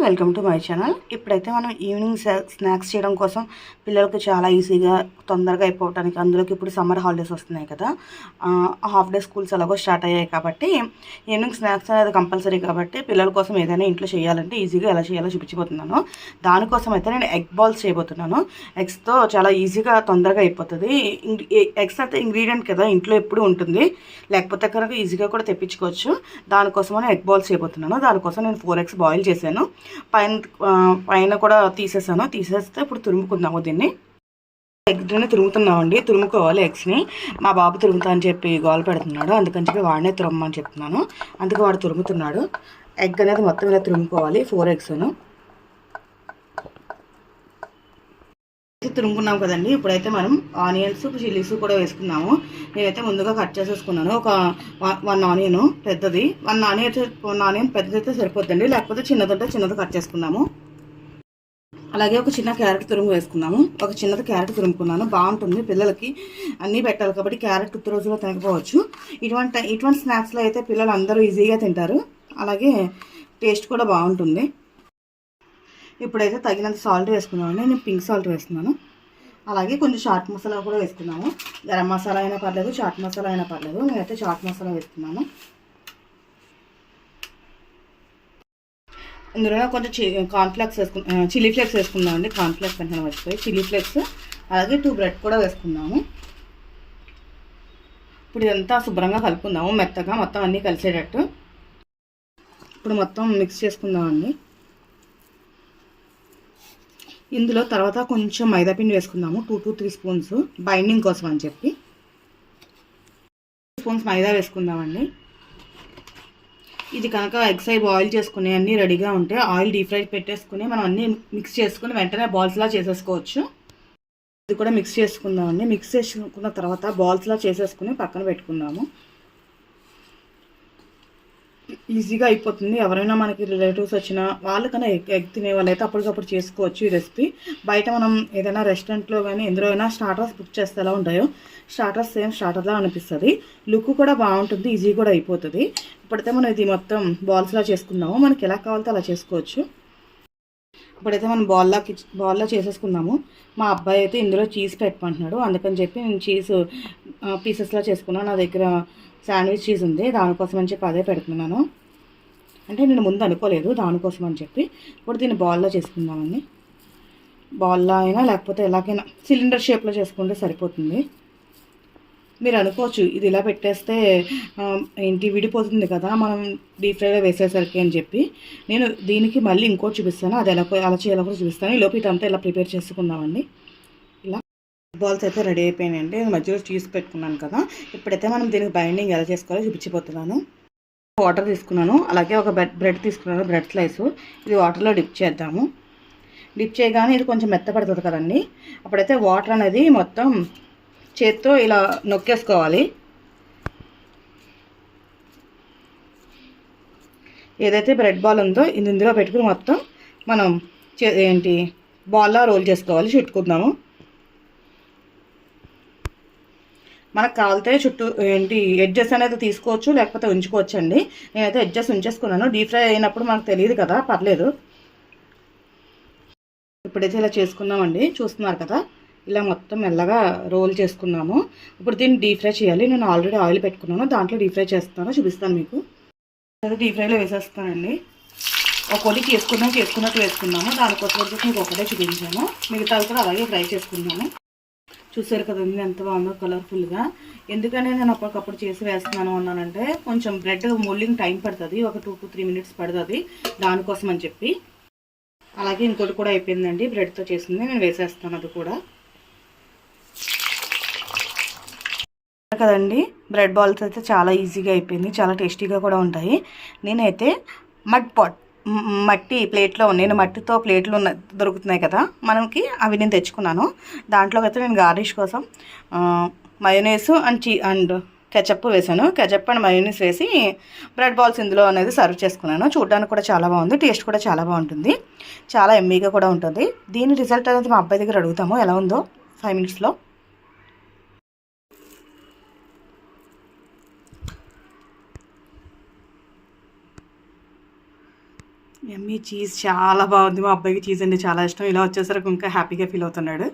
Welcome to my channel. ఇప్పుడైతే మనం evening snacks చేయడం కోసం పిల్లలకు చాలా ఈజీగా తొందరగా అయిపోవటానికి, అందులోకి ఇప్పుడు సమ్మర్ హాలిడేస్ వస్తున్నాయి కదా, హాఫ్ డే స్కూల్స్ ఎలాగో స్టార్ట్ అయ్యాయి కాబట్టి ఈవినింగ్ స్నాక్స్ అనేది కంపల్సరీ కాబట్టి పిల్లల కోసం ఏదైనా ఇంట్లో చేయాలంటే ఈజీగా ఎలా చేయాలో చూపించబోతున్నాను. దానికోసం అయితే నేను ఎగ్ బాల్స్ చేయబోతున్నాను. ఎగ్స్తో చాలా ఈజీగా తొందరగా అయిపోతుంది. ఎగ్స్ అయితే ఇంగ్రీడియంట్ కదా, ఇంట్లో ఎప్పుడు ఉంటుంది, లేకపోతే కనుక ఈజీగా కూడా తెప్పించుకోవచ్చు. దానికోసం నేను ఎగ్ బాల్స్ చేయబోతున్నాను. దానికోసం నేను 4 eggs బాయిల్ చేశాను. పైన కూడా తీసేస్తే ఇప్పుడు తురుముకుందాము. దీన్ని ఎగ్ని తురుముతున్నామండి. తురుముకోవాలి ఎగ్స్ని. మా బాబు తురుముతా అని చెప్పి గోల పెడుతున్నాడు, అందుకని చెప్పి వాడినే తురమ్మని చెప్తున్నాను. అందుకే వాడు తురుముతున్నాడు. ఎగ్ అనేది మొత్తం ఇలా తురుముకోవాలి. 4 eggs తురుముకున్నాం కదండి. ఇప్పుడైతే మనం ఆనియన్స్, చిల్లీస్ కూడా వేసుకున్నాము. నేనైతే ముందుగా కట్ చేసేసుకున్నాను. ఒక 1 ఆనియన్ పెద్దది, 1 ఆనియన్ పెద్దది అయితే సరిపోద్దండి, లేకపోతే చిన్నదంటే చిన్నది కట్ చేసుకున్నాము. అలాగే ఒక చిన్న క్యారెట్ తురుము వేసుకున్నాము. ఒక చిన్నది క్యారెట్ తురుముకున్నాను. బాగుంటుంది, పిల్లలకి అన్నీ పెట్టాలి కాబట్టి క్యారెట్ ఉత్త రోజులో తినకపోవచ్చు. ఇటువంటి స్నాక్స్లో అయితే పిల్లలు అందరూ ఈజీగా తింటారు, అలాగే టేస్ట్ కూడా బాగుంటుంది. ఇప్పుడైతే తగినంత సాల్ట్ వేసుకున్నామండి. నేను పింక్ సాల్ట్ వేస్తున్నాను. అలాగే కొంచెం చాట్ మసాలా కూడా వేసుకున్నాము. గరం మసాలా అయినా పర్లేదు, చాట్ మసాలా అయినా పర్లేదు. నేనైతే చాట్ మసాలా వేసుకున్నాను. ఇందులో కొంచెం కార్న్ఫ్లేక్స్ చిల్లీ ఫ్లేక్స్ వేసుకున్నామండి. కార్న్ఫ్లేక్స్ అంటే వచ్చిపోయి చిల్లీ ఫ్లేక్స్, అలాగే 2 బ్రెడ్ కూడా వేసుకున్నాము. ఇప్పుడు ఇదంతా శుభ్రంగా కలుపుకుందాము, మెత్తగా మొత్తం అన్నీ కలిసేటట్టు. ఇప్పుడు మొత్తం మిక్స్ చేసుకుందామండి. ఇందులో తర్వాత కొంచెం మైదాపిండి వేసుకుందాము. 2 to 3 స్పూన్స్ బైండింగ్ కోసం అని చెప్పి 2 స్పూన్స్ మైదా వేసుకుందామండి. ఇది కనుక ఎగ్స్ అయి బాయిల్ చేసుకుని అన్నీ రెడీగా ఉంటే ఆయిల్ డీప్ ఫ్రై పెట్టేసుకుని మనం అన్నీ మిక్స్ చేసుకుని వెంటనే బాల్స్లా చేసేసుకోవచ్చు. ఇది కూడా మిక్స్ చేసుకుందామండి. మిక్స్ చేసుకున్న తర్వాత బాల్స్లా చేసేసుకుని పక్కన పెట్టుకుందాము. ఈజీగా అయిపోతుంది. ఎవరైనా మనకి రిలేటివ్స్ వచ్చినా వాళ్ళకన్నా ఎగ్ తినే వాళ్ళైతే అప్పటికప్పుడు చేసుకోవచ్చు ఈ రెసిపీ. బయట మనం ఏదైనా రెస్టారెంట్లో కానీ ఎందులో అయినా స్టార్టర్స్ బుక్ చేస్తే ఎలా ఉంటాయో, స్టార్టర్స్ సేమ్ స్టార్టర్లా అనిపిస్తుంది. లుక్ కూడా బాగుంటుంది, ఈజీ కూడా అయిపోతుంది. ఇప్పుడైతే మనం ఇది మొత్తం బాల్స్లా చేసుకుందాము. మనకి ఎలా కావాలితే అలా చేసుకోవచ్చు. ఇప్పుడైతే మనం బాల్లా చేసేసుకున్నాము. మా అబ్బాయి అయితే ఇందులో చీజ్ పెట్టమంటున్నాడు, అందుకని చెప్పి నేను చీజ్ పీసెస్లా చేసుకున్నాను. నా దగ్గర శాండ్విచ్ చీజ్ ఉంది, దానికోసం అని చెప్పి అదే పెడుతున్నాను. అంటే నేను ముందు అనుకోలేదు, దానికోసం అని చెప్పి. ఇప్పుడు దీన్ని బాల్లో చేసుకుందామండి. బాల్లో అయినా లేకపోతే ఎలాగైనా సిలిండర్ షేప్లో చేసుకుంటే సరిపోతుంది. మీరు అనుకోవచ్చు ఇది ఇలా పెట్టేస్తే విడిపోతుంది కదా మనం డీప్ ఫ్రైలో వేసేసరికి అని చెప్పి. నేను దీనికి మళ్ళీ ఇంకోటి చూపిస్తాను, అది అలా చేయాలో కూడా చూపిస్తాను. ఈ లోపు ఇదంతా ఇలా ప్రిపేర్ చేసుకుందామండి. ఇలా బాల్స్ అయితే రెడీ అయిపోయినాయండి. మధ్యలో చీజ్ పెట్టుకున్నాను కదా. ఇప్పుడైతే మనం దీనికి బైండింగ్ ఎలా చేసుకోవాలో చూపించిపోతున్నాను. వాటర్ తీసుకున్నాను, అలాగే ఒక బ్రెడ్ తీసుకున్నాను, బ్రెడ్ స్లైసు. ఇది వాటర్లో డిప్ చేద్దాము. డిప్ చేయగానే ఇది కొంచెం మెత్తపడుతుంది కదండి. అప్పుడైతే వాటర్ అనేది మొత్తం చేత్తో ఇలా నొక్కేసుకోవాలి. ఏదైతే బ్రెడ్ బాల్ ఉందో ఇది ఇందులో పెట్టుకుని మొత్తం మనం బాల్లా రోల్ చేసుకోవాలి. చుట్టుకుందాము. మనకు కావాలితే చుట్టూ ఎడ్జెస్ అనేది తీసుకోవచ్చు, లేకపోతే ఉంచుకోవచ్చు అండి. నేనైతే ఎడ్జెస్ ఉంచేసుకున్నాను. డీప్ ఫ్రై అయినప్పుడు మనకు తెలియదు కదా, పర్లేదు. ఇప్పుడైతే ఇలా చేసుకున్నామండి, చూస్తున్నారు కదా. ఇలా మొత్తం మెల్లగా రోల్ చేసుకున్నాము. ఇప్పుడు దీన్ని డీప్ ఫ్రై చేయాలి. నేను ఆల్రెడీ ఆయిల్ పెట్టుకున్నాను, దాంట్లో డీప్ ఫ్రై చేస్తాను, చూపిస్తాను మీకు. డీప్ ఫ్రైలో వేసేస్తానండి. ఒకటి చేసుకున్నట్టు వేసుకున్నాము. దానికోసం వచ్చేసి మీకు ఒకటే చూపించాను, మిగతాది కూడా అలాగే ఫ్రై చేసుకున్నాము. చూసారు కదండి ఎంత బాగుందో కలర్ఫుల్గా. ఎందుకంటే నేను అప్పటికప్పుడు చేసి వేస్తున్నాను అన్నానంటే కొంచెం బ్రెడ్ మోల్డింగ్ టైం పడుతుంది, ఒక 2 to 3 minutes పడుతుంది, దానికోసం అని చెప్పి. అలాగే ఇంకోటి కూడా అయిపోయిందండి, బ్రెడ్తో చేసింది. నేను వేసేస్తాను అది కూడా. కదండి బ్రెడ్ బాల్స్ అయితే చాలా ఈజీగా అయిపోయింది, చాలా టేస్టీగా కూడా ఉంటాయి. నేనైతే మట్టి ప్లేట్లో, నేను మట్టితో ప్లేట్లు దొరుకుతున్నాయి కదా మనకి, అవి నేను తెచ్చుకున్నాను. దాంట్లోకి అయితే నేను గార్నిష్ కోసం మయోనీస్ అండ్ కెచప్ వేసాను. కెచప్ అండ్ మయోనీస్ వేసి బ్రెడ్ బాల్స్ ఇందులో అనేది సర్వ్ చేసుకున్నాను. చూడడానికి కూడా చాలా బాగుంది, టేస్ట్ కూడా చాలా బాగుంటుంది, చాలా ఎమ్మీగా కూడా ఉంటుంది. దీని రిజల్ట్ అనేది మా అబ్బాయి దగ్గర అడుగుతాము ఎలా ఉందో 5 minutesలో. యమ్మీ చీజ్ చాలా బాగుంది. మా అబ్బాయికి చీజ్ అంటే చాలా ఇష్టం. ఇలా వచ్చేసరికి ఇంకా హ్యాపీగా ఫీల్ అవుతున్నాడు.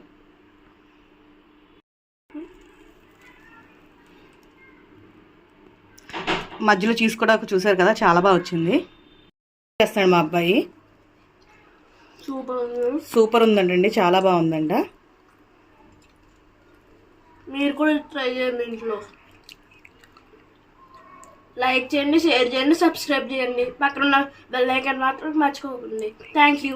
మధ్యలో చీజ్ కూడా చూసారు కదా, చాలా బాగా వచ్చింది. చేస్తాడు మా అబ్బాయి. సూపర్ ఉందండి, చాలా బాగుందంట. మీరు కూడా ట్రై చేయండి ఇంట్లో. లైక్ చేయండి, షేర్ చేయండి, సబ్స్క్రైబ్ చేయండి. పక్కన ఉన్న బెల్ ఐకాన్ మాత్రం మర్చిపోకండి. Thank you.